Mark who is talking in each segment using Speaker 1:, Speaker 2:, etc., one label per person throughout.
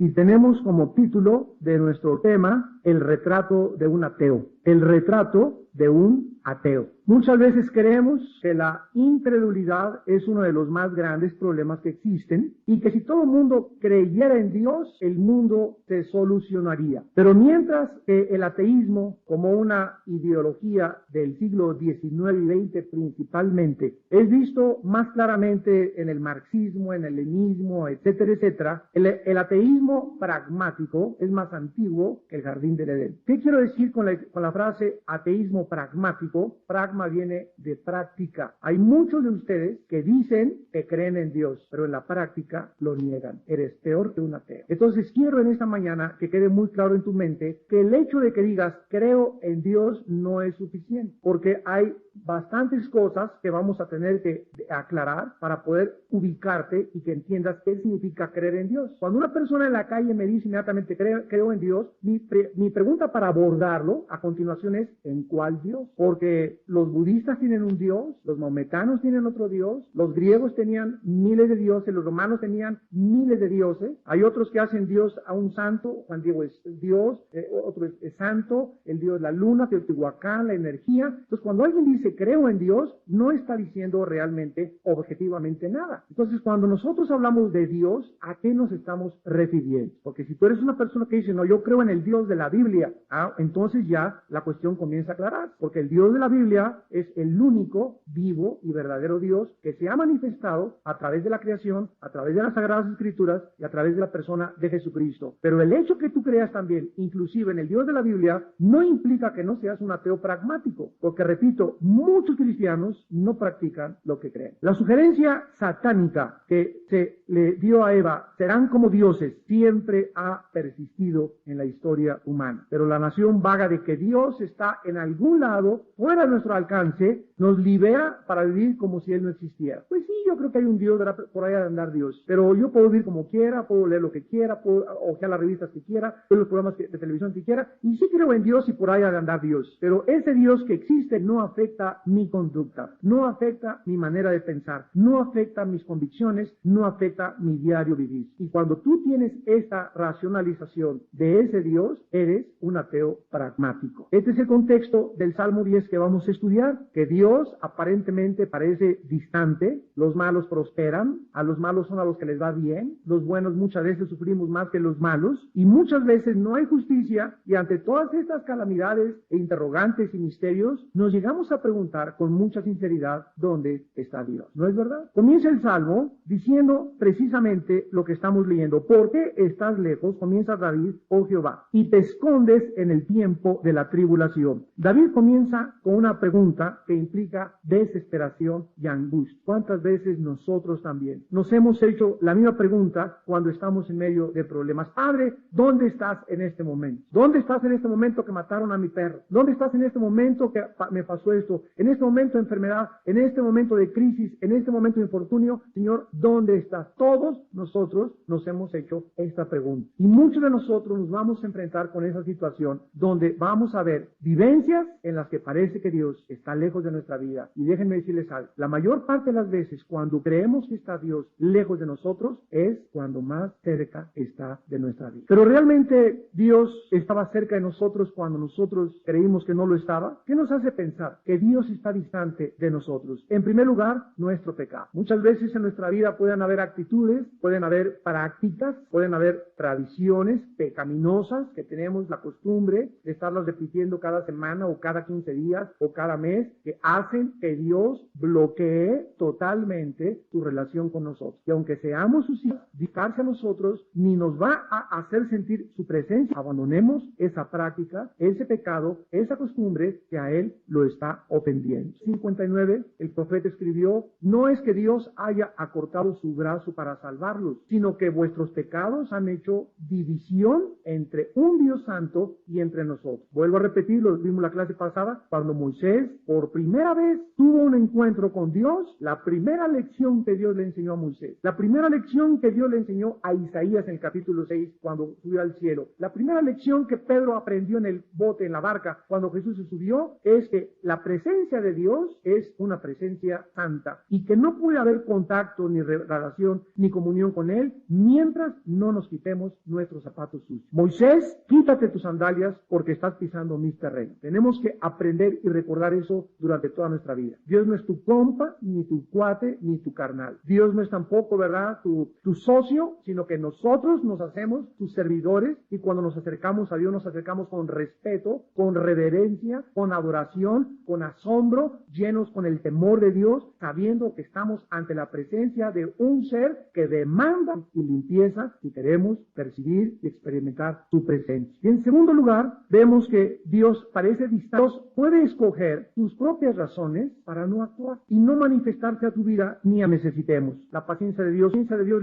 Speaker 1: y tenemos como título de nuestro tema el retrato de un ateo. El retrato de un ateo. Muchas veces creemos que la incredulidad es uno de los más grandes problemas que existen y que si todo el mundo creyera en Dios, el mundo se solucionaría. Pero mientras que el ateísmo, como una ideología del siglo XIX y XX principalmente, es visto más claramente en el marxismo, en el leninismo, etcétera, etcétera, el ateísmo pragmático es más antiguo que el jardín del Edén. ¿Qué quiero decir con la frase ateísmo pragmático? Pragma viene de práctica. Hay muchos de ustedes que dicen que creen en Dios, pero en la práctica lo niegan. Eres peor que un ateo. Entonces quiero en esta mañana que quede muy claro en tu mente que el hecho de que digas creo en Dios no es suficiente, porque hay bastantes cosas que vamos a tener que aclarar para poder ubicarte y que entiendas qué significa creer en Dios. Cuando una persona en la calle me dice inmediatamente creo en Dios, mi pregunta para abordarlo a continuación es ¿en cuál Dios? Porque los budistas tienen un Dios, los maometanos tienen otro Dios, los griegos tenían miles de dioses, los romanos tenían miles de dioses, hay otros que hacen Dios a un santo, Juan Diego es Dios, otro es santo, el Dios la luna, Teotihuacán, la energía. Entonces cuando alguien dice creo en Dios, no está diciendo realmente, objetivamente nada. Entonces cuando nosotros hablamos de Dios, ¿a qué nos estamos refiriendo? Porque si tú eres una persona que dice, no, yo creo en el Dios de la Biblia, entonces ya la cuestión comienza a aclarar, porque el Dios de la Biblia es el único, vivo y verdadero Dios que se ha manifestado a través de la creación, a través de las Sagradas Escrituras y a través de la persona de Jesucristo. Pero el hecho que tú creas también, inclusive en el Dios de la Biblia, no implica que no seas un ateo pragmático, porque repito, muchos cristianos no practican lo que creen. La sugerencia satánica que se le dio a Eva, serán como dioses, siempre ha persistido en la historia humana. Pero la nación vaga de que Dios está en algún lado, fuera de nuestro alcance, nos libera para vivir como si Él no existiera. Pues sí, yo creo que hay un Dios por ahí de andar Dios, pero yo puedo vivir como quiera, puedo leer lo que quiera, puedo ojear las revistas que quiera, ver los programas de televisión que quiera, y sí creo en Dios y por ahí ha de andar Dios. Pero ese Dios que existe no afecta mi conducta, no afecta mi manera de pensar, no afecta mis convicciones, no afecta mi diario vivir. Y cuando tú tienes esta racionalización de ese Dios, eres un ateo pragmático. Este es el contexto del Salmo 10 que vamos a estudiar, que Dios aparentemente parece distante, los malos prosperan, a los malos son a los que les va bien, los buenos muchas veces sufrimos más que los malos, y muchas veces no hay justicia, y ante todas estas calamidades e interrogantes y misterios, nos llegamos a preguntar con mucha sinceridad, ¿dónde está Dios? ¿No es verdad? Comienza el Salmo diciendo precisamente lo que estamos leyendo. ¿Por qué estás lejos? Comienza David, oh Jehová, y te escondes en el tiempo de la tribulación. David comienza con una pregunta que implica desesperación y angustia. ¿Cuántas veces nosotros también nos hemos hecho la misma pregunta cuando estamos en medio de problemas? Padre, ¿dónde estás en este momento? ¿Dónde estás en este momento que mataron a mi perro? ¿Dónde estás en este momento que me pasó esto? En este momento de enfermedad, en este momento de crisis, en este momento de infortunio, Señor, ¿dónde estás? Todos nosotros nos hemos hecho esta pregunta. Y muchos de nosotros nos vamos a enfrentar con esa situación donde vamos a ver vivencias en las que parece que Dios está lejos de nuestra vida. Y déjenme decirles algo, la mayor parte de las veces cuando creemos que está Dios lejos de nosotros es cuando más cerca está de nuestra vida. Pero realmente Dios estaba cerca de nosotros cuando nosotros creímos que no lo estaba. ¿Qué nos hace pensar que Dios está distante de nosotros? En primer lugar, nuestro pecado. Muchas veces en nuestra vida pueden haber actitudes, pueden haber prácticas, pueden haber tradiciones pecaminosas que tenemos la costumbre de estarlas repitiendo cada semana o cada 15 días o cada mes, que hacen que Dios bloquee totalmente su relación con nosotros. Y aunque seamos sus hijos, dedicarse a nosotros ni nos va a hacer sentir su presencia. Abandonemos esa práctica, ese pecado, esa costumbre que a Él lo está ofendiendo. 59, el profeta escribió, no es que Dios haya acortado su brazo para salvarlos, sino que vuestros pecados han hecho división entre un Dios santo y entre nosotros. Vuelvo a repetir, lo vimos la clase pasada, cuando Moisés por primera vez tuvo un encuentro con Dios, la primera lección que Dios le enseñó a Moisés, la primera lección que Dios le enseñó a Isaías en el capítulo 6 cuando subió al cielo, la primera lección que Pedro aprendió en el bote, en la barca, cuando Jesús se subió, es que la presencia de Dios es una presencia santa y que no puede haber contacto, ni relación, ni comunión con Él mientras no nos quitemos nuestros zapatos sucios. Moisés, quítate tus sandalias porque estás pisando mis terrenos. Tenemos que aprender y recordar eso durante toda nuestra vida. Dios no es tu compa, ni tu cuate, ni tu carnal. Dios no es tampoco, ¿verdad?, tu socio, sino que nosotros nos hacemos tus servidores, y cuando nos acercamos a Dios nos acercamos con respeto, con reverencia, con adoración, con asombro, llenos con el temor de Dios, sabiendo que estamos ante la presencia de un ser que demanda y limpieza si queremos percibir y experimentar su presencia. Y en segundo lugar, vemos que Dios parece distante. Dios puede escoger sus propias razones para no actuar y no manifestarse a tu vida ni a necesitemos. La paciencia de Dios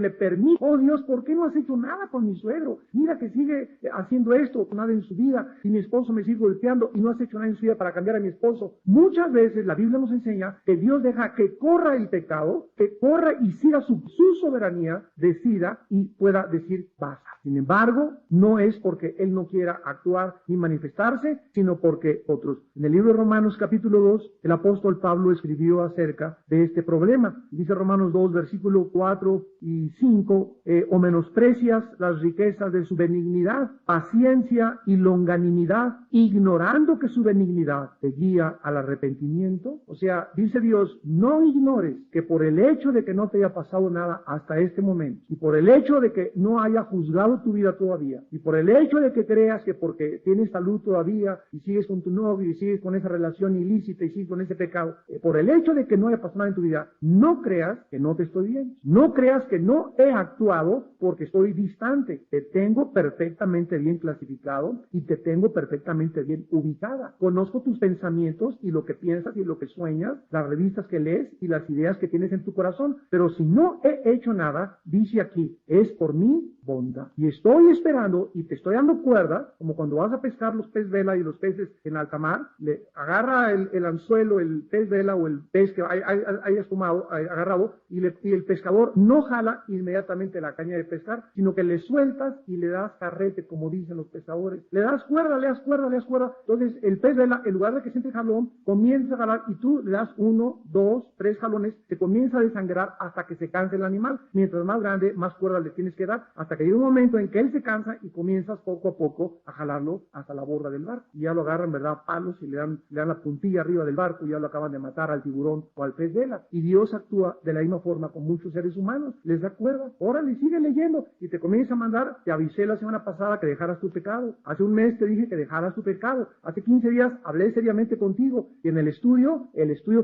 Speaker 1: le permite: oh Dios, ¿por qué no has hecho nada con mi suegro? Mira que sigue haciendo esto, nada en su vida, y mi esposo me sigue golpeando y no has hecho nada en su vida para cambiar a mi esposo. Muchas veces la Biblia nos enseña que Dios deja que corra el pecado, que corra y siga su soberanía, decida y pueda decir basta. Sin embargo, no es porque Él no quiera actuar ni manifestarse, sino porque otros. En el libro de Romanos capítulo 2, el apóstol Pablo escribió acerca de este problema. Dice Romanos 2, versículo 4 y 5, o menosprecias las riquezas de su benignidad, paciencia y longanimidad, ignorando que su benignidad te guía al arrepentimiento. O sea, dice Dios, no ignores que por el hecho de que no te haya pasado nada hasta este momento, y por el hecho de que no haya juzgado tu vida todavía, y por el hecho de que creas que porque tienes salud todavía y sigues con tu novio y sigues con esa relación ilícita y sigues con ese pecado, por el hecho de que no haya pasado nada en tu vida, no creas que no te estoy viendo, no creas que no he actuado porque estoy distante. Te tengo perfectamente bien clasificado y te tengo perfectamente bien ubicada. Conozco tus pensamientos y lo que piensas y lo que sueñas, las revistas que lees y las ideas que tienes en tu corazón. Pero si no he hecho nada, dice aquí, es por mi bondad. Y estoy esperando y te estoy dando cuerda, como cuando vas a pescar los pez vela y los peces en alta mar, le agarra el anzuelo, el pez vela o el pez que hayas tomado, agarrado, y el pescador no jala inmediatamente la caña de pescar, sino que le sueltas y le das carrete, como dicen los pescadores. Le das cuerda, le das cuerda, le das cuerda. Entonces el pez vela, en lugar de que siente el jalón, comienza a jalar y tú le das 1, 2, 3 jalones, se comienza a desangrar hasta que se canse el animal. Mientras más grande, más cuerda le tienes que dar, hasta que llega un momento en que él se cansa y comienzas poco a poco a jalarlo hasta la borda del barco. Y ya lo agarran, ¿verdad?, palos y le dan la puntilla arriba del barco y ya lo acaban de matar al tiburón o al pez vela. Y Dios actúa de la misma forma con muchos seres humanos. Les da cuerda. Órale, sigue leyendo y te comienza a mandar. Te avisé la semana pasada que dejaras tu pecado. Hace un mes te dije que dejaras tu pecado. Hace 15 días hablé seriamente contigo. Y en el estudio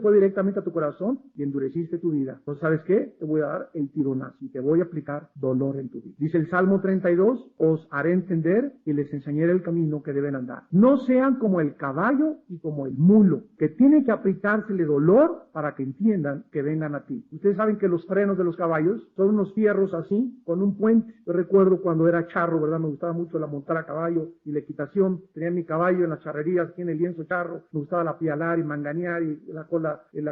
Speaker 1: fue directamente a tu corazón y endureciste tu vida. Entonces, ¿sabes qué? Te voy a dar el tironazo y te voy a aplicar dolor en tu vida. Dice el Salmo 32, os haré entender y les enseñaré el camino que deben andar. No sean como el caballo y como el mulo, que tiene que aplicársele dolor para que entiendan que vengan a ti. Ustedes saben que los frenos de los caballos son unos fierros así, con un puente. Yo recuerdo cuando era charro, ¿verdad? Me gustaba mucho la montar a caballo y la equitación. Tenía mi caballo en las charrerías, aquí en el lienzo charro. Me gustaba la pialar y manganear y la cola de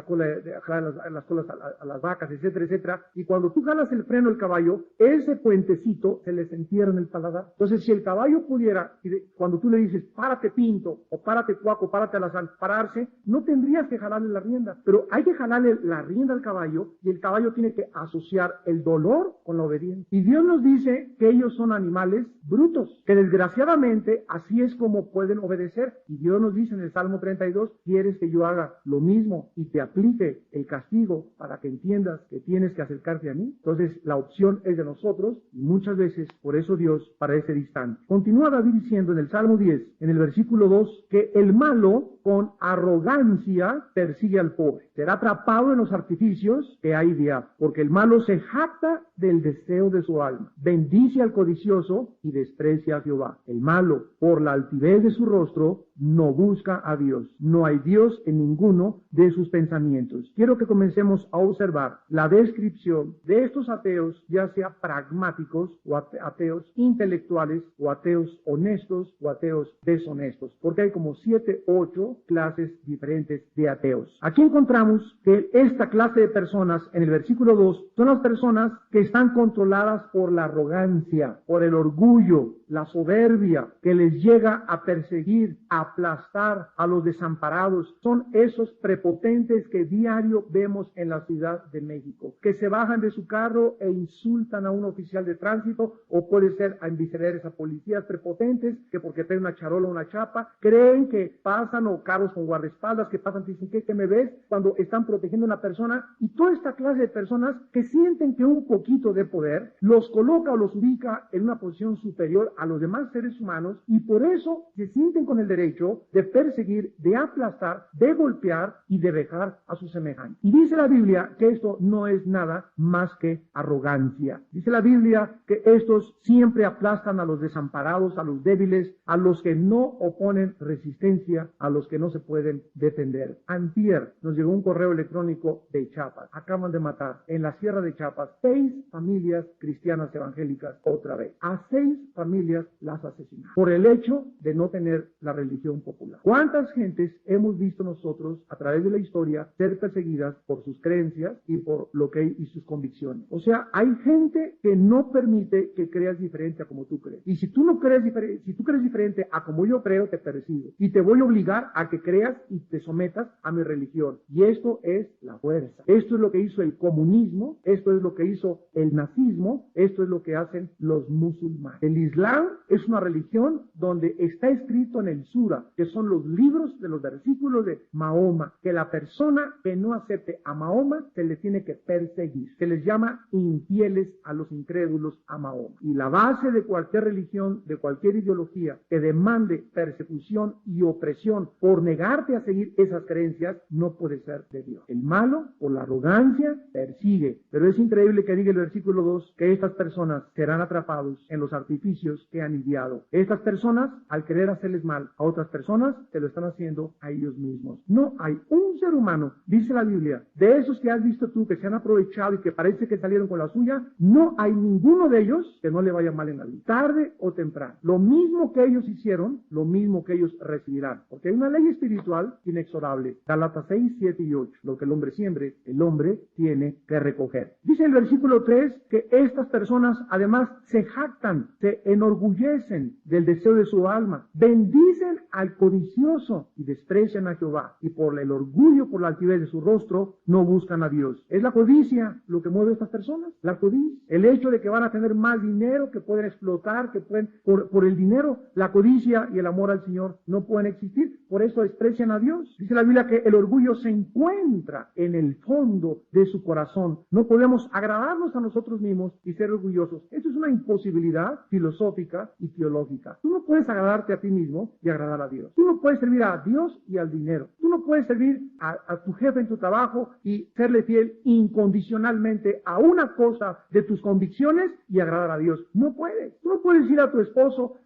Speaker 1: jalar las colas a las vacas, etcétera, etcétera. Y cuando tú jalas el freno del caballo, ese puentecito se les entierra en el paladar. Entonces, si el caballo pudiera, cuando tú le dices, párate pinto, o párate cuaco, párate alazán, pararse, no tendrías que jalarle la rienda, pero hay que jalarle la rienda al caballo y el caballo tiene que asociar el dolor con la obediencia. Y Dios nos dice que ellos son animales brutos, que desgraciadamente así es como pueden obedecer. Y Dios nos dice en el Salmo 32, ¿quieres que yo haga lo mismo y te aplique el castigo para que entiendas que tienes que acercarte a mí? Entonces la opción es de nosotros y muchas veces por eso Dios parece distante. Continúa David diciendo en el Salmo 10, en el versículo 2, que el malo con arrogancia persigue al pobre. Será atrapado en los artificios que hay de Ab, porque el malo se jacta del deseo de su alma. Bendice al codicioso y desprecia a Jehová. El malo, por la altivez de su rostro, no busca a Dios. No hay Dios en ninguno de sus pensamientos. Quiero que comencemos a observar la descripción de estos ateos, ya sea pragmáticos o ateos intelectuales o ateos honestos o ateos deshonestos, porque hay como 7, 8 clases diferentes de ateos. Aquí encontramos que esta clase de personas en el versículo 2 son las personas que están controladas por la arrogancia, por el orgullo, la soberbia que les llega a perseguir, a aplastar a los desamparados. Son esos prepotentes que diario vemos en la Ciudad de México, que se bajan de su carro e insultan a un oficial de tránsito, o puede ser a viceversa, policías prepotentes que porque traen una charola o una chapa, creen que pasan, o carros con guardaespaldas que pasan y dicen, ¿qué me ves?, cuando están protegiendo a una persona. Y toda esta clase de personas que sienten que un poquito de poder los coloca o los ubica en una posición superior a los demás seres humanos, y por eso se sienten con el derecho de perseguir, de aplastar, de golpear y de vejar a sus semejantes. Y dice la Biblia que esto no es nada más que arrogancia. Dice la Biblia que estos siempre aplastan a los desamparados, a los débiles, a los que no oponen resistencia, a los que no se pueden defender. Antier nos llegó un correo electrónico de Chiapas. Acaban de matar en la Sierra de Chiapas 6 familias cristianas evangélicas otra vez. A 6 familias las asesinaron por el hecho de no tener la religión popular. ¿Cuántas gentes hemos visto nosotros a través de la historia ser perseguidas por sus creencias y por lo que y sus convicciones? O sea, hay gente que no permite que creas diferente a como tú crees. Y si tú no crees diferente, si tú crees diferente a como yo creo, te persigo y te voy a obligar a que creas y te sometas a mi religión. Y esto es la fuerza. Esto es lo que hizo el comunismo, esto es lo que hizo el nazismo, esto es lo que hacen los musulmanes. El Islam es una religión donde está escrito en el Sura, que son los libros de los versículos de Mahoma, que la persona que no acepte a Mahoma se le tiene que perseguir. Se les llama infieles a los incrédulos a Mahoma. Y la base de cualquier religión, de cualquier ideología que demande persecución y opresión por negarte a seguir esas creencias, no puede ser de Dios. El malo, por la arrogancia, persigue. Pero es increíble que diga el versículo 2 que estas personas serán atrapados en los artificios que han ideado. Estas personas, al querer hacerles mal a otras personas, se lo están haciendo a ellos mismos. No hay un ser humano, dice la Biblia, de esos que has visto tú que se han aprovechado y que parece que salieron con la suya, no hay ninguno de ellos que no le vaya mal en la vida, tarde o temprano. Lo mismo que ellos hicieron, lo mismo que ellos recibirán, porque hay una ley espiritual inexorable. Gálatas 6, 7 y 8. Lo que el hombre siembre, el hombre tiene que recoger. Dice el versículo 3 que estas personas además se jactan, se enorgullecen del deseo de su alma, bendicen al codicioso y desprecian a Jehová, y por el orgullo, por la altivez de su rostro, no buscan a Dios. ¿Es la codicia lo que mueve a estas personas? La codicia, el hecho de que van a tener más dinero, que pueden explotar, que pueden, por el dinero, la codicia y el amor al Señor no pueden existir, por eso desprecian a Dios. Dice la Biblia que el orgullo se encuentra en el fondo de su corazón. No podemos agradarnos a nosotros mismos y ser orgullosos. Eso es una imposibilidad filosófica y teológica. Tú no puedes agradarte a ti mismo y agradar a Dios. Tú no puedes servir a Dios y al dinero. Tú no puedes servir a tu jefe en tu trabajo y serle fiel incondicionalmente a una cosa de tus convicciones y agradar a Dios. No puedes. Tú no puedes decir a tu esposo,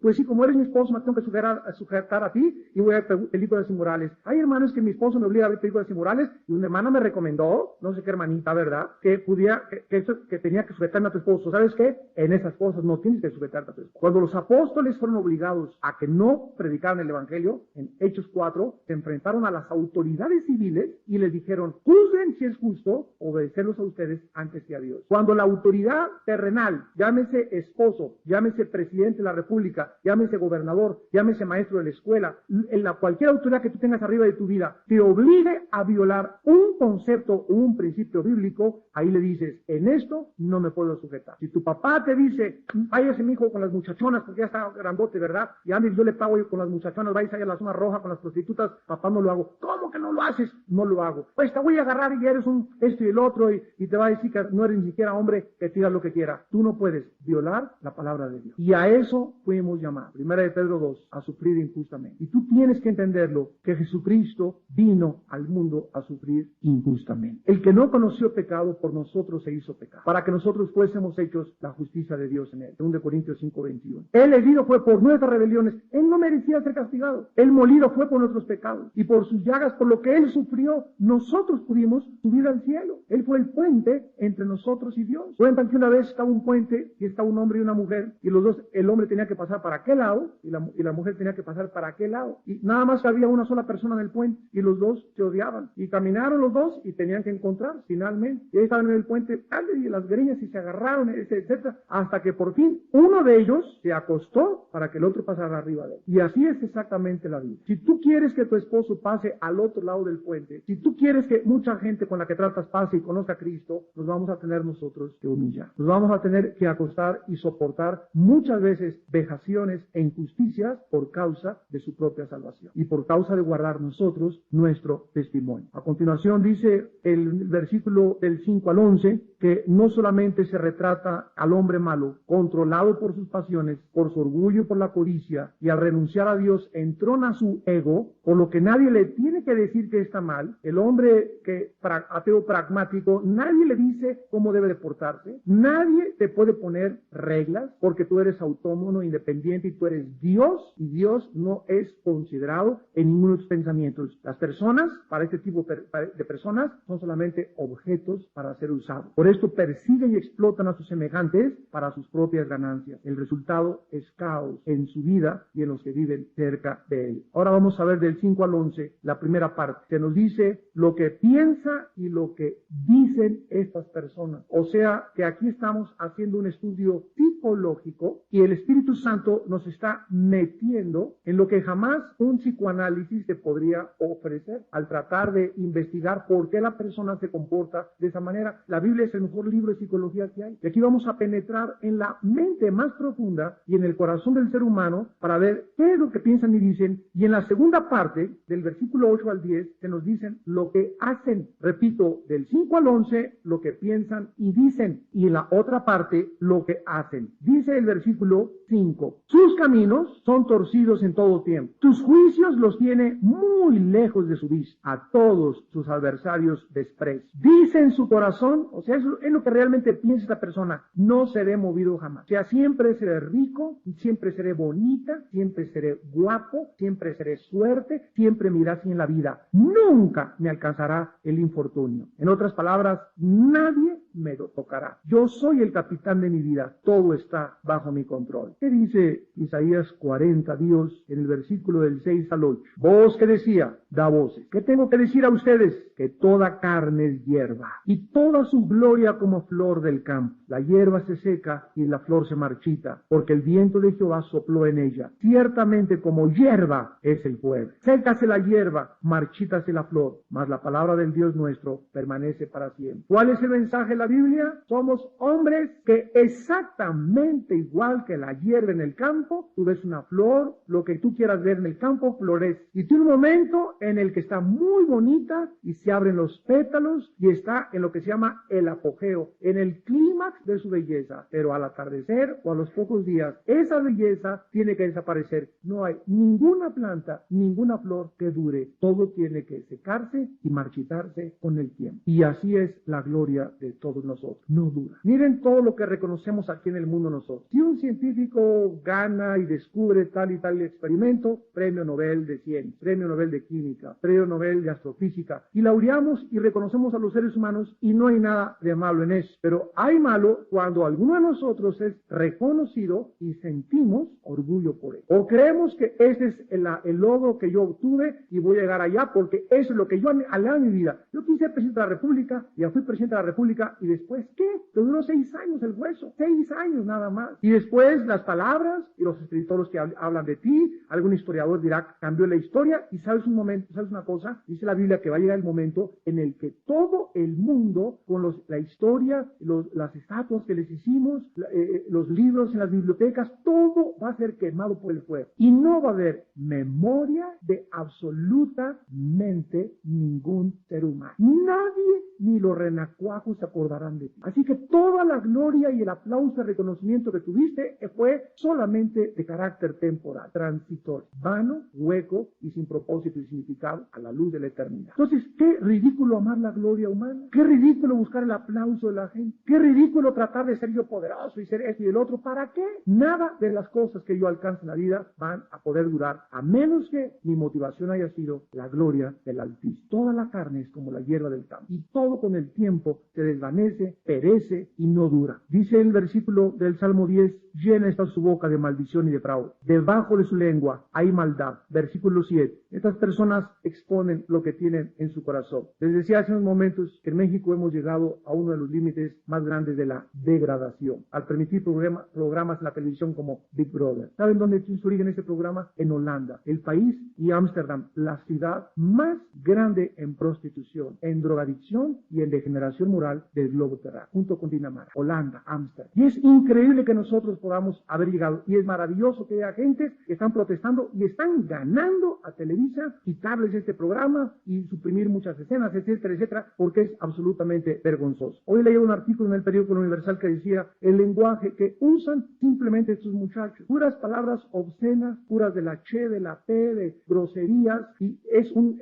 Speaker 1: pues sí, como eres mi esposo, me tengo que sujetar a ti y voy a ver películas inmorales. Hay hermanos que mi esposo me obliga a ver películas inmorales y una hermana me recomendó, no sé qué hermanita, ¿verdad?, que tenía que sujetarme a tu esposo. ¿Sabes qué? En esas cosas no tienes que sujetarte a tu esposo. Cuando los apóstoles fueron obligados a que no predicaran el evangelio, en Hechos 4, se enfrentaron a las autoridades civiles y les dijeron, juzguen si es justo obedecerlos a ustedes antes que a Dios. Cuando la autoridad terrenal, llámese esposo, llámese presidente de la república, llámese gobernador, llámese maestro de la escuela, cualquier autoridad que tú tengas arriba de tu vida, te obligue a violar un concepto o un principio bíblico, ahí le dices, en esto no me puedo sujetar. Si tu papá te dice, váyase mi hijo con las muchachonas, porque ya está grandote, ¿verdad? Y Andy, yo le pago con las muchachonas, vais allá a la zona roja con las prostitutas, papá, no lo hago. ¿Cómo que no lo haces? No lo hago. Pues te voy a agarrar y eres un esto y el otro, y te va a decir que no eres ni siquiera hombre, que tiras lo que quiera. Tú no puedes violar la palabra de Dios. Y a eso fuimos somos llamados, 1 Pedro 2, a sufrir injustamente. Y tú tienes que entenderlo, que Jesucristo vino al mundo a sufrir injustamente. El que no conoció pecado, por nosotros se hizo pecado, para que nosotros fuésemos hechos la justicia de Dios en él. 2 Corintios 5, 21. Él herido fue por nuestras rebeliones. Él no merecía ser castigado. Él molido fue por nuestros pecados. Y por sus llagas, por lo que él sufrió, nosotros pudimos subir al cielo. Él fue el puente entre nosotros y Dios. Cuentan que una vez estaba un puente y estaba un hombre y una mujer, y los dos, el hombre tenía que pasar para aquel lado y la mujer tenía que pasar para aquel lado. Y nada más había una sola persona en el puente y los dos se odiaban. Y caminaron los dos y tenían que encontrar finalmente. Y ahí estaban en el puente, y las greñas y se agarraron, etcétera, hasta que por fin uno de ellos se acostó para que el otro pasara arriba de él. Y así es exactamente la vida. Si tú quieres que tu esposo pase al otro lado del puente, si tú quieres que mucha gente con la que tratas pase y conozca a Cristo, nos vamos a tener nosotros que humillar. Nos vamos a tener que acostar y soportar muchas veces vejaciones e injusticias por causa de su propia salvación y por causa de guardar nosotros nuestro testimonio. A continuación dice el versículo del 5 al 11 que no solamente se retrata al hombre malo, controlado por sus pasiones, por su orgullo y por la codicia, y al renunciar a Dios entrona su ego, por lo que nadie le tiene que decir que está mal. El hombre ateo pragmático, nadie le dice cómo debe de portarse, nadie te puede poner reglas, porque tú eres autónomo, independiente, y tú eres Dios, y Dios no es considerado en ninguno de tus pensamientos. Las personas, para este tipo de personas, son solamente objetos para ser usados. Por esto persiguen y explotan a sus semejantes para sus propias ganancias. El resultado es caos en su vida y en los que viven cerca de él. Ahora vamos a ver del 5 al 11 la primera parte. Se nos dice lo que piensa y lo que dicen estas personas. O sea que aquí estamos haciendo un estudio psicológico y el Espíritu Santo nos está metiendo en lo que jamás un psicoanálisis te podría ofrecer al tratar de investigar por qué la persona se comporta de esa manera. La Biblia es el mejor libro de psicología que hay. Y aquí vamos a penetrar en la mente más profunda y en el corazón del ser humano para ver qué es lo que piensan y dicen. Y en la segunda parte, del versículo 8 al 10, se nos dicen lo que hacen. Repito, del 5 al 11, lo que piensan y dicen. Y en la otra parte, lo que hacen. Dice el versículo 5, sus caminos son torcidos en todo tiempo. Tus juicios los tiene muy lejos de su vista. A todos sus adversarios desprecia. Dice en su corazón, o sea, es lo que realmente piensa esta persona, no seré movido jamás. O sea, siempre seré rico, siempre seré bonita, siempre seré guapo, siempre seré suerte, siempre me irá así en la vida. Nunca me alcanzará el infortunio. En otras palabras, nadie me lo tocará. Yo soy el capitán de mi vida. Todo está bajo mi control. ¿Qué dice Isaías 40, Dios, en el versículo del 6 al 8? Voz que decía, da voces. ¿Qué tengo que decir a ustedes? Que toda carne es hierba, y toda su gloria como flor del campo. La hierba se seca y la flor se marchita, porque el viento de Jehová sopló en ella. Ciertamente como hierba es el pueblo. Sécase la hierba, marchítase la flor, mas la palabra del Dios nuestro permanece para siempre. ¿Cuál es el mensaje de la Biblia? Somos hombres que exactamente igual que la hierba en el campo, tú ves una flor, lo que tú quieras ver en el campo florece. Y tiene un momento en el que está muy bonita y se abren los pétalos y está en lo que se llama el apogeo, en el clímax de su belleza. Pero al atardecer o a los pocos días, esa belleza tiene que desaparecer. No hay ninguna planta, ninguna flor que dure. Todo tiene que secarse y marchitarse con el tiempo. Y así es la gloria de todos nosotros. No dura. Miren todo lo que reconocemos aquí en el mundo nosotros. Si un científico gana y descubre tal y tal experimento, premio Nobel de ciencia, premio Nobel de química, premio Nobel de astrofísica, y laureamos y reconocemos a los seres humanos y no hay nada de malo en eso. Pero hay malo cuando alguno de nosotros es reconocido y sentimos orgullo por él. O creemos que ese es el logro que yo obtuve y voy a llegar allá porque eso es lo que yo anhelaba en mi vida. Yo quise ser presidente de la República, ya fui presidente de la República y después, ¿qué? Te duró 6 años el hueso, 6 años nada más. Y después las palabras y los escritores que hablan de ti, algún historiador dirá, cambió la historia y sabes un momento, sabes una cosa, dice la Biblia que va a llegar el momento en el que todo el mundo, con la historia, las estatuas que les hicimos, los libros en las bibliotecas, todo va a ser quemado por el fuego. Y no va a haber memoria de absolutamente ningún ser humano. Nadie ni los renacuajos se acordarán de ti. Así que toda la gloria y el aplauso y el reconocimiento que tuviste fue fue solamente de carácter temporal, transitorio, vano, hueco y sin propósito y significado a la luz de la eternidad. Entonces, qué ridículo amar la gloria humana, qué ridículo buscar el aplauso de la gente, qué ridículo tratar de ser yo poderoso y ser esto y el otro. ¿Para qué? Nada de las cosas que yo alcance en la vida van a poder durar, a menos que mi motivación haya sido la gloria del Altísimo. Toda la carne es como la hierba del campo, y todo con el tiempo se desvanece, perece y no dura. Dice el versículo del Salmo 10, llena está su boca de maldición y de fraude. Debajo de su lengua hay maldad. Versículo 7. Estas personas exponen lo que tienen en su corazón. Les decía hace unos momentos que en México hemos llegado a uno de los límites más grandes de la degradación, al permitir programas en la televisión como Big Brother. ¿Saben dónde tiene su origen ese programa? En Holanda, el país, y Ámsterdam, la ciudad más grande en prostitución, en drogadicción y en degeneración moral del globo terráqueo, junto con Dinamarca, Holanda, Ámsterdam. Y es increíble que nosotros podamos haber llegado, y es maravilloso que haya gentes que están protestando y están ganando a Televisa quitarles este programa y suprimir muchas escenas, etcétera, etcétera, porque es absolutamente vergonzoso. Hoy leí un artículo en el periódico Universal que decía el lenguaje que usan simplemente estos muchachos, puras palabras obscenas, puras de la che, de la p, de groserías, y es un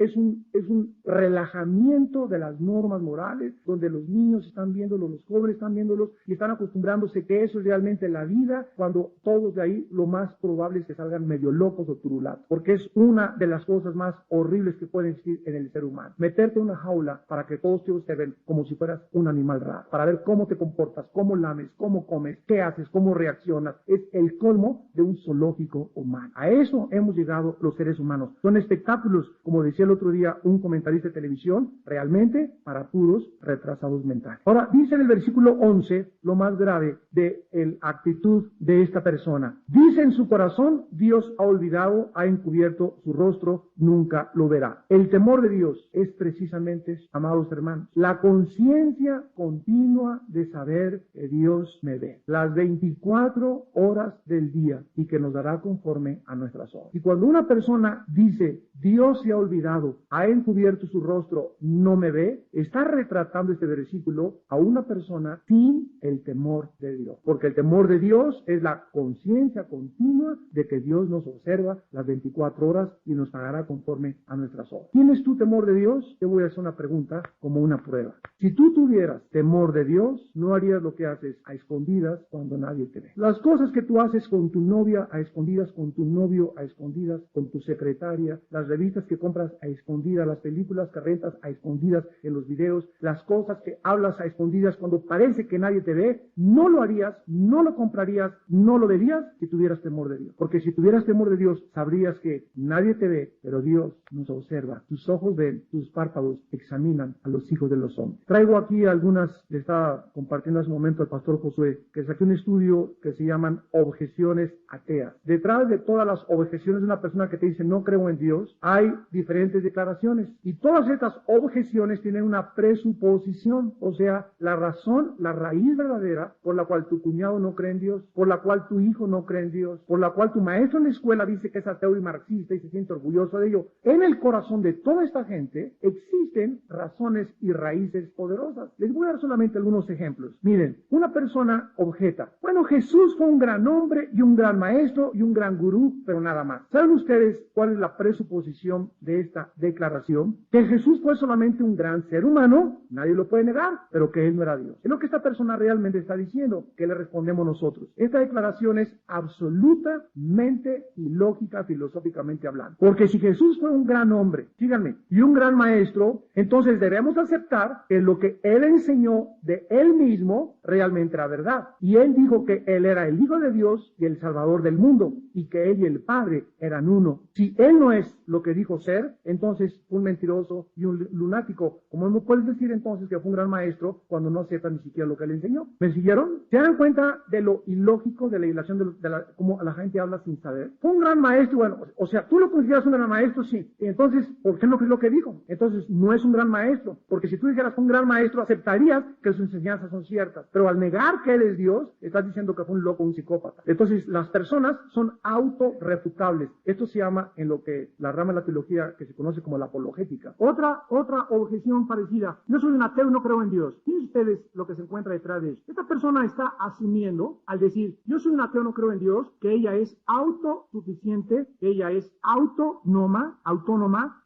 Speaker 1: relajamiento de las normas morales, donde los niños están viéndolo, los jóvenes están viéndolos y están acostumbrándose que eso es realmente la vida, cuando todos de ahí lo más probable es que salgan medio locos o turulatos, porque es una de las cosas más horribles que pueden existir en el ser humano. Meterte en una jaula para que todos te observen como si fueras un animal raro, para ver cómo te comportas, cómo lames, cómo comes, qué haces, cómo reaccionas. Es el colmo de un zoológico humano. A eso hemos llegado los seres humanos. Son espectáculos, como decía el otro día un comentarista de televisión, realmente para puros retrasados mentales. Ahora, dice en el versículo 11 lo más grave de la actitud de esta persona. Dice en su corazón, Dios ha olvidado, ha encubierto su rostro, nunca lo verá. El temor de Dios es precisamente, amados hermanos, la conciencia continua de saber que Dios me ve las 24 horas del día y que nos dará conforme a nuestras obras. Y cuando una persona dice, Dios se ha olvidado, ha encubierto su rostro, no me ve, está retratando este versículo a una persona sin el temor de Dios. Porque el temor de Dios es la conciencia continua de que Dios nos observa las 24 horas y nos pagará conforme a nuestras obras. ¿Tienes tú temor de Dios? Te voy a hacer una pregunta como una prueba. Si tú tuvieras temor de Dios, no harías lo que haces a escondidas cuando nadie te ve. Las cosas que tú haces con tu novia a escondidas, con tu novio a escondidas, con tu secretaria, las revistas que compras a escondidas, las películas que rentas a escondidas en los videos, las cosas que hablas a escondidas cuando parece que nadie te ve, no lo harías, no lo comprarías, no lo verías si tuvieras temor de Dios. Porque si tuvieras temor de Dios, sabrías que nadie te ve, pero Dios nos observa. Tus ojos ven, tus párpados examinan a los hijos de los hombres. Traigo aquí algunas, le estaba compartiendo hace un momento al pastor Josué, que saqué un estudio que se llaman objeciones ateas. Detrás de todas las objeciones de una persona que te dice no creo en Dios, hay diferentes declaraciones. Y todas estas objeciones tienen una presuposición, o sea, la razón, la raíz verdadera por la cual tu cuñado no cree en Dios, por la cual tu hijo no cree en Dios, por la cual tu maestro en la escuela dice que es ateo y marxista y se siente orgulloso de ello. En el corazón de toda esta gente existen razones y raíces poderosas. Les voy a dar solamente algunos ejemplos. Miren, una persona objeta, bueno, Jesús fue un gran hombre y un gran maestro y un gran gurú, pero nada más. ¿Saben ustedes cuál es la presuposición de esta declaración? Que Jesús fue solamente un gran ser humano, nadie lo puede negar, pero que él no era Dios. Es lo que esta persona realmente está diciendo. ¿Qué le respondemos nosotros? Esta declaración es absolutamente ilógica filosóficamente hablando. Porque si Jesús fue un gran hombre, síganme, y un gran maestro, entonces debemos aceptar que lo que él enseñó de él mismo realmente era verdad. Y él dijo que él era el Hijo de Dios y el Salvador del mundo, y que él y el Padre eran uno. Si él no es lo que dijo ser, entonces un mentiroso y un lunático. ¿Cómo no puedes decir entonces que fue un gran maestro cuando no acepta ni siquiera lo que él enseñó? ¿Me siguieron? ¿Se dan cuenta de lo ilógico de la ilación cómo la gente habla sin saber? Fue un gran maestro, bueno, o sea, tú lo consideras un gran maestro, sí. Y entonces, ¿por qué no crees lo que dijo? Entonces, no es un gran maestro, porque si tú dijeras un gran maestro, aceptarías que sus enseñanzas son ciertas. Pero al negar que él es Dios, estás diciendo que fue un loco, un psicópata. Entonces, las personas son autorrefutables. Esto se llama en lo que la rama de la teología que se conoce como la apologética. Otra objeción parecida. Yo soy un ateo y no creo en Dios. ¿Quién ustedes lo que se encuentra detrás de eso? Esta persona está asumiendo, al decir, yo soy un ateo, no creo en Dios, que ella es autosuficiente, que ella es autónoma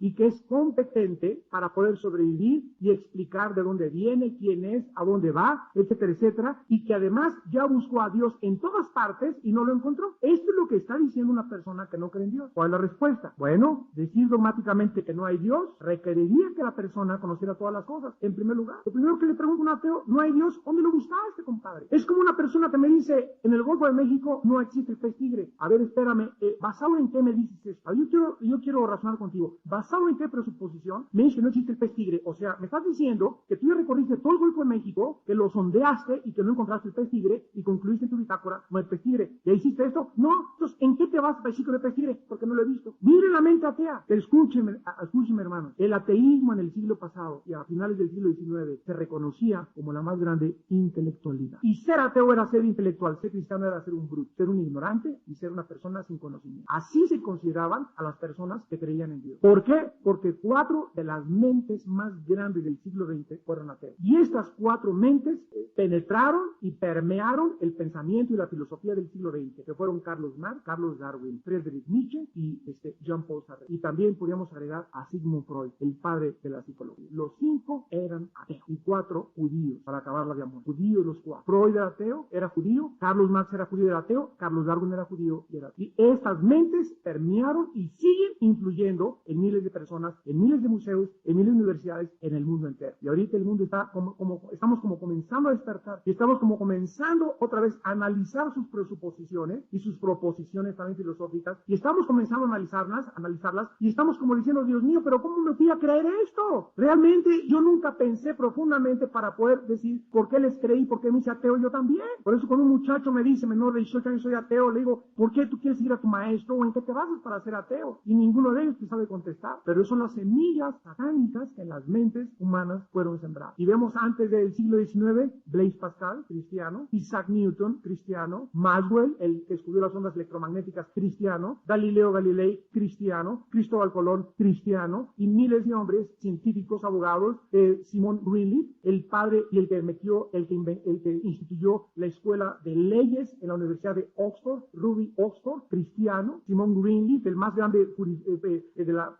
Speaker 1: y que es competente para poder sobrevivir y explicar de dónde viene, quién es, a dónde va, etcétera, etcétera, y que además ya buscó a Dios en todas partes y no lo encontró. Esto es lo que está diciendo una persona que no cree en Dios. ¿Cuál es la respuesta? Bueno, decir dogmáticamente que no hay Dios requeriría que la persona conociera todas las cosas. En primer lugar, lo primero que le pregunto a un ateo, ¿no hay Dios? ¿Dónde lo buscaste, compadre? Es como una persona que me dice, en el Golfo de México no existe el pez tigre. A ver, espérame, ¿basado en qué me dices esto? Yo quiero razonar contigo. ¿Basado en qué presuposición me dices que no existe el pez tigre? O sea, me estás diciendo que tú ya recorriste todo el Golfo de México, que lo sondeaste y que no encontraste el pez tigre y concluiste en tu bitácora, no hay pez tigre. ¿Ya hiciste esto? No. Entonces, ¿en qué te vas para decir que no hay pez tigre? Porque no lo he visto. Mire la mente atea. Pero escúcheme, hermano. El ateísmo en el siglo pasado y a finales del siglo XIX se reconocía como la más grande intelectualidad. Y ser ateo era ser intelectual, ser cristiano era ser un bruto, ser un ignorante y ser una persona sin conocimiento. Así se consideraban a las personas que creían en Dios. ¿Por qué? Porque 4 de las mentes más grandes del siglo XX fueron ateos. Y estas 4 mentes penetraron y permearon el pensamiento y la filosofía del siglo XX, que fueron Carlos Marx, Carlos Darwin, Friedrich Nietzsche y Jean-Paul Sartre. Y también podríamos agregar a Sigmund Freud, el padre de la psicología. Los 5 eran ateos y 4 judíos, para acabarla de amor. Judíos los 4. Freud era ateo, era judío, Carlos Marx era judío, era ateo, Carlos Darwin era judío y era ateo. Y estas mentes permearon y siguen influyendo en miles de personas, en miles de museos, en miles de universidades, en el mundo entero. Y ahorita el mundo está estamos como comenzando a despertar y estamos como comenzando otra vez a analizar sus presuposiciones y sus proposiciones también filosóficas y estamos comenzando a analizarlas y estamos como diciendo, Dios mío, pero ¿cómo me fui a creer esto? Realmente yo nunca pensé profundamente para poder decir por qué les creí, por qué me hice ateo yo también. Por eso cuando un muchacho me dice, menor de 18 años, soy ateo, le digo, ¿por qué tú quieres ir a tu maestro o en qué te basas para ser ateo? Y ninguno de ellos te sabe contestar. Pero son las semillas satánicas que en las mentes humanas fueron sembradas. Y vemos antes del siglo XIX, Blaise Pascal, cristiano, Isaac Newton, cristiano, Maxwell, el que estudió las ondas electromagnéticas, cristiano, Galileo Galilei, cristiano, Cristóbal Colón, cristiano, y miles de hombres, científicos, abogados, Simon Greenleaf, el padre y el que instituyó la escuela de leyes en la Universidad de Oxford, Ruby Oxford, cristiano, Simon Greenleaf, el más grande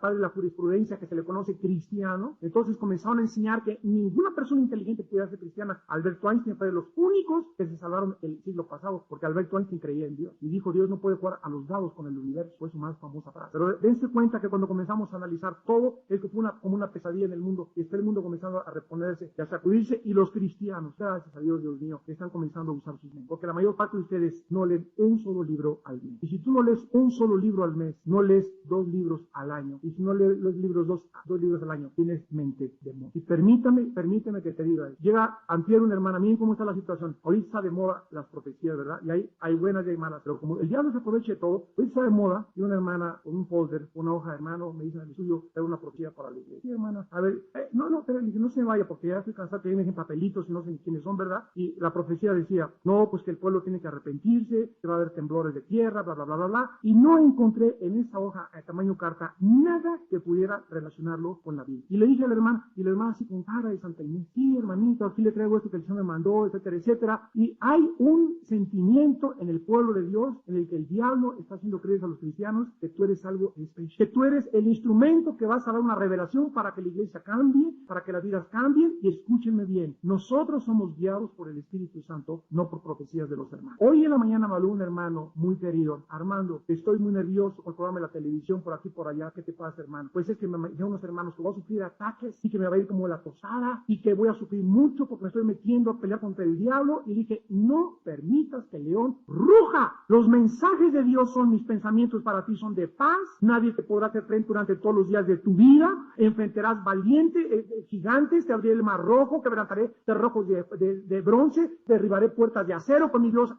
Speaker 1: padre de la jurisprudencia que se le conoce cristiano. Entonces comenzaron a enseñar que ninguna persona inteligente pudiera ser cristiana. Albert Einstein fue de los únicos que se salvaron el siglo pasado, porque Albert Einstein creía en Dios y dijo, Dios no puede jugar a los dados con el universo, fue su más famosa frase. Pero dense cuenta que cuando comenzamos a analizar todo, es que fue como una pesadilla en el mundo, y está el mundo comenzando a reponerse y a sacudirse, y los cristianos, gracias a Dios, Dios mío, están comenzando a usar sus mentes, porque la mayor parte de ustedes no leen un solo libro al mes. Y si tú no lees un solo libro al mes, no lees 2 libros al año, y si no lees los libros 2 libros al año, tienes mente de moda. Y permítame que te diga, llega antier una hermana, miren cómo está la situación, ahorita está de moda las profecías, ¿verdad? Y hay buenas y hay malas, pero como el diablo se aprovecha de todo, ahorita está de moda, y una hermana con un folder, una hoja, hermano, me dice el suyo, era una profecía para la iglesia. Sí, hermana, a ver, pero no se vaya, porque ya estoy cansado, que vienen papelitos y no sé quiénes son, ¿verdad? Y la profecía decía, no, pues que el pueblo tiene que arrepentirse, que va a haber temblores de tierra, bla, bla, bla, bla, bla, y no encontré en esa hoja, a tamaño carta, nada que pudiera relacionarlo con la Biblia. Y le dije a la hermana así con cara de Santa Inés, sí, hermanito, aquí le traigo esto que el Señor me mandó, etcétera, etcétera, y hay un sentimiento en el pueblo de Dios en el que el diablo está haciendo creer a los cristianos que tú eres algo especial, que tú eres el instrumento que vas a dar una revelación para que la iglesia cambie, para que las vidas cambien, y escúchenme bien, nosotros somos guiados por el Espíritu Santo, no por profecías de los hermanos. Hoy en la mañana me habló un hermano muy querido, Armando, estoy muy nervioso por programar la televisión por aquí por allá, ¿qué te pasa, hermano? Pues es que me dijeron unos hermanos que voy a sufrir ataques y que me va a ir como la tosada y que voy a sufrir mucho porque me estoy metiendo a pelear contra el diablo, y dije, no permitas que el león ruja. Los mensajes de Dios son, mis pensamientos para ti son de paz, nadie te podrá hacer frente durante todos los días de tu vida, enfrentarás valiente, gigantes, te abriré el mar rojo, quebrantaré cerrojos de bronce, derribaré puertas de acero, con mi Dios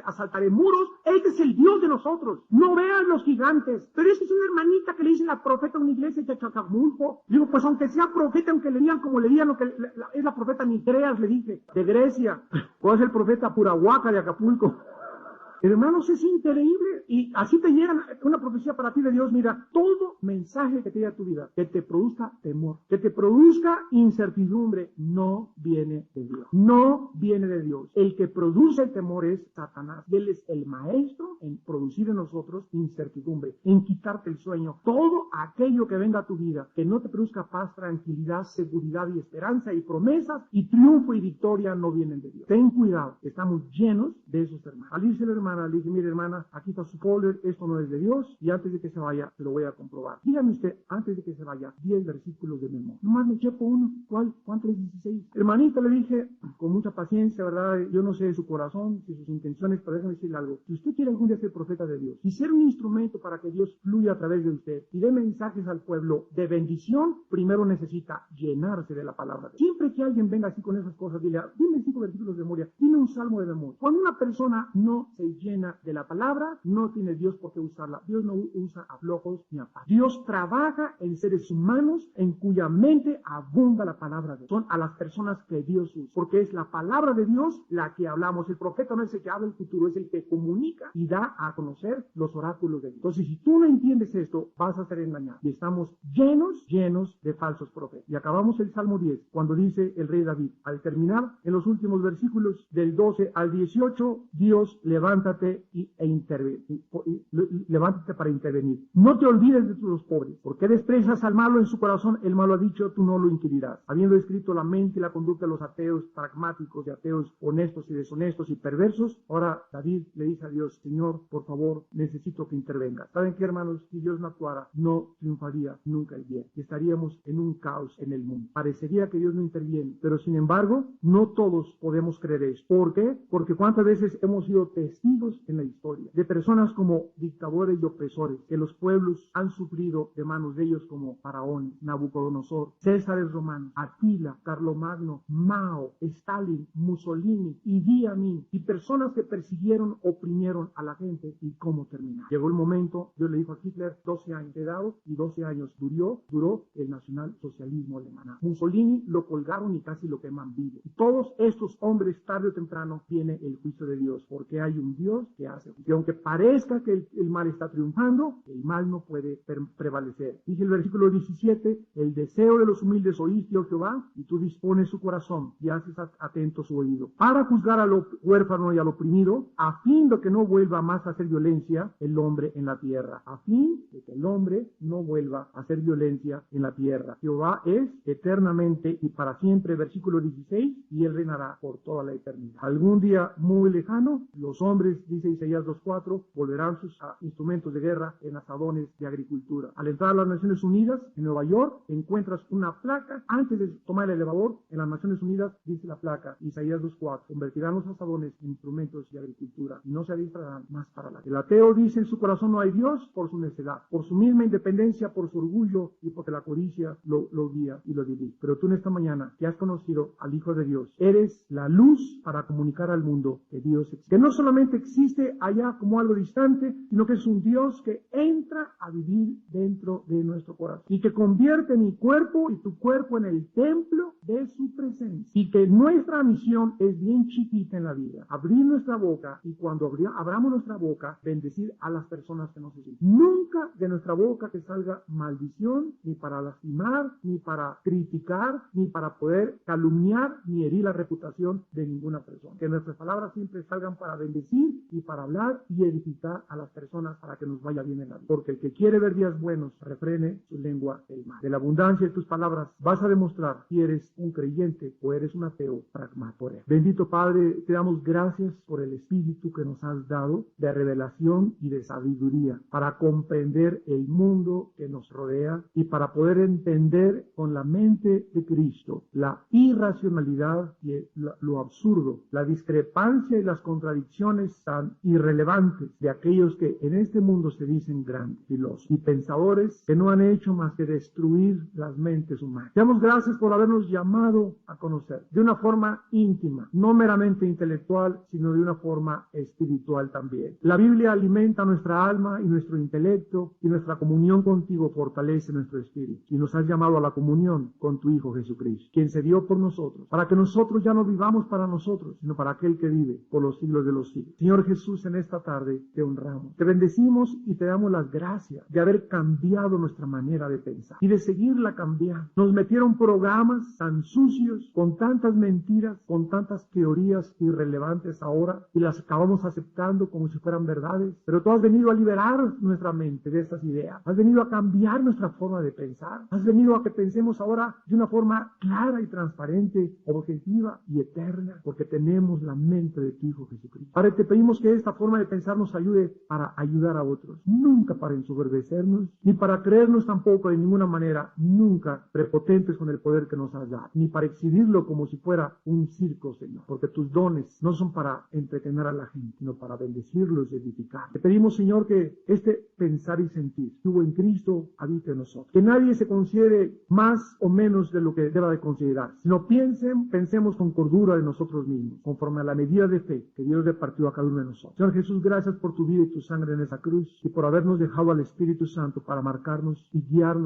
Speaker 1: asaltaré muros. Este es el Dios de nosotros. No vean los gigantes. Pero es que es una hermanita que le dice la profeta a una iglesia de Chacacmulco. Digo, pues aunque sea profeta, aunque le digan como le digan lo que es la profeta Nitreas, le dije, de Grecia, o es el profeta Purahuaca de Acapulco. Hermanos, es increíble, y así te llega una profecía para ti de Dios. Mira, todo mensaje que te llegue a tu vida, que te produzca temor, que te produzca incertidumbre, no viene de Dios. No viene de Dios. El que produce el temor es Satanás. Él es el maestro en producir en nosotros incertidumbre, en quitarte el sueño. Todo aquello que venga a tu vida, que no te produzca paz, tranquilidad, seguridad y esperanza y promesas y triunfo y victoria, no vienen de Dios. Ten cuidado, estamos llenos de esos hermanos. Al irse la hermana, le dije, mire hermana, aquí está su folder, esto no es de Dios, y antes de que se vaya, se lo voy a comprobar. Dígame usted, antes de que se vaya, 10 versículos de memoria. Nomás me checo uno. ¿Cuál? ¿Cuánto es 16? Hermanita, le dije, con mucha paciencia, ¿verdad? Yo no sé de su corazón, de sus intenciones, pero déjame decirle algo. Si usted quiere algún día ser profeta de Dios, y ser un instrumento para que Dios fluya a través de usted, y dé mensajes al pueblo de bendición, primero necesita llenarse de la palabra de Dios. Siempre que alguien venga así con esas cosas, dile, dime 5 versículos de memoria, dime un salmo de memoria. Cuando una persona no se llena de la palabra, no tiene Dios por qué usarla. Dios no usa a flojos ni a paz. Dios trabaja en seres humanos en cuya mente abunda la palabra de Dios. Son a las personas que Dios usa, porque es la palabra de Dios la que hablamos. El profeta no es el que habla el futuro, es el que comunica y da a conocer los oráculos de Dios. Entonces, si tú no entiendes esto, vas a ser engañado. Y estamos llenos de falsos profetas. Y acabamos el Salmo 10, cuando dice el rey David, al terminar, en los últimos versículos del 12 al 18, Dios, levántate levántate para intervenir. No te olvides de los pobres, porque desprecias al malo en su corazón, el malo ha dicho, tú no lo inquirirás. Habiendo escrito la mente y la conducta de los ateos pragmáticos, de ateos honestos y deshonestos y perversos, ahora David le dice a Dios, Señor, por favor, necesito que intervengas. ¿Saben qué, hermanos? Si Dios no actuara, no triunfaría nunca el bien. Estaríamos en un caos en el mundo. Parecería que Dios no interviene, pero sin embargo, no todos podemos creer eso. ¿Por qué? Porque cuántas veces hemos sido testigos en la historia de personas como dictadores y opresores, que los pueblos han sufrido de manos de ellos, como Faraón, Nabucodonosor, Césares romanos, Atila, Carlomagno, Mao, Stalin, Mussolini, Idi Amin, y personas que persiguieron, oprimieron a la gente. ¿Y cómo terminó? Llegó el momento, Dios le dijo a Hitler, 12 años de edad, y 12 años duró el nacionalsocialismo alemán. Mussolini lo colgaron y casi lo queman vivo. Y todos estos hombres, tarde o temprano, viene el juicio de Dios, porque hay un Dios que hace. Y aunque parezca que el mal está triunfando, el mal no puede prevalecer. Dice el versículo 17, el deseo de los humildes oíste, oh Jehová, y tú dispones su corazón y haces atento su oído, para juzgar al huérfano y al oprimido, a fin de que no vuelva más a hacer violencia el hombre en la tierra. A fin de que el hombre no vuelva a hacer violencia en la tierra. Jehová es eternamente y para siempre, versículo 16, y él reinará por toda la eternidad. Algún día muy lejano, los hombres, dice Isaías 2:4, volverán sus instrumentos de guerra en asadones de agricultura. Al entrar a las Naciones Unidas, en Nueva York, encuentras una placa, antes de tomar el elevador, en las Naciones Unidas, dice la placa, Isaías 2:4, convertirán los asadones en instrumentos de agricultura y no se adiestrarán más para la guerra. El ateo dice en su corazón no hay Dios por su necedad, por su misma independencia, por su orgullo y porque la codicia lo guía y lo dirige. Pero tú en esta mañana, que has conocido al Hijo de Dios, eres la luz para comunicar al mundo que Dios existe. Que no solamente existe allá como algo distante, sino que es un Dios que entra a vivir dentro de nuestro corazón y que convierte mi cuerpo y tu cuerpo en el templo de su presencia. Y que nuestra misión es bien chiquita en la vida. Abrir nuestra boca y cuando abramos nuestra boca, bendecir a las personas que nos siguen. Nunca de nuestra boca que salga maldición, ni para lastimar, ni para criticar, ni para poder calumniar, ni herir la reputación de ninguna persona. Que nuestras palabras siempre salgan para bendecir y para hablar y edificar a las personas para que nos vaya bien en la vida. Porque el que quiere ver días buenos, refrene su lengua el mal. De la abundancia de tus palabras vas a demostrar si eres un creyente o eres un ateo pragmático. Bendito Padre, te damos gracias por el Espíritu que nos has dado de revelación y de sabiduría para comprender el mundo que nos rodea y para poder entender con la mente de Cristo la irracionalidad y lo absurdo, la discrepancia y las contradicciones tan irrelevantes de aquellos que en este mundo se dicen grandes, filósofos y pensadores que no han hecho más que destruir las mentes humanas. Te damos gracias por habernos llamado a conocer de una forma íntima, no meramente intelectual, sino de una forma espiritual también. La Biblia alimenta nuestra alma y nuestro intelecto, y nuestra comunión contigo fortalece nuestro espíritu. Y nos has llamado a la comunión con tu Hijo Jesucristo, quien se dio por nosotros, para que nosotros ya no vivamos para nosotros, sino para aquel que vive por los siglos de los siglos. Señor Jesús, en esta tarde te honramos, te bendecimos y te damos las gracias de haber cambiado nuestra manera de pensar y de seguirla cambiando. Nos metieron programas tan sucios ellos, con tantas mentiras, con tantas teorías irrelevantes ahora, y las acabamos aceptando como si fueran verdades. Pero tú has venido a liberar nuestra mente de estas ideas. Has venido a cambiar nuestra forma de pensar. Has venido a que pensemos ahora de una forma clara y transparente, objetiva y eterna, porque tenemos la mente de tu Hijo Jesucristo. Padre, te pedimos que esta forma de pensar nos ayude para ayudar a otros, nunca para ensoberbecernos, ni para creernos tampoco de ninguna manera, nunca prepotentes con el poder que nos has dado, ni para exhibirlo como si fuera un circo, Señor, porque tus dones no son para entretener a la gente, sino para bendecirlos y edificar. Te pedimos, Señor, que este pensar y sentir que hubo en Cristo habite en nosotros, que nadie se considere más o menos de lo que deba de considerar, sino pensemos con cordura de nosotros mismos, conforme a la medida de fe que Dios repartió a cada uno de nosotros. Señor Jesús, gracias por tu vida y tu sangre en esa cruz y por habernos dejado al Espíritu Santo para marcarnos y guiarnos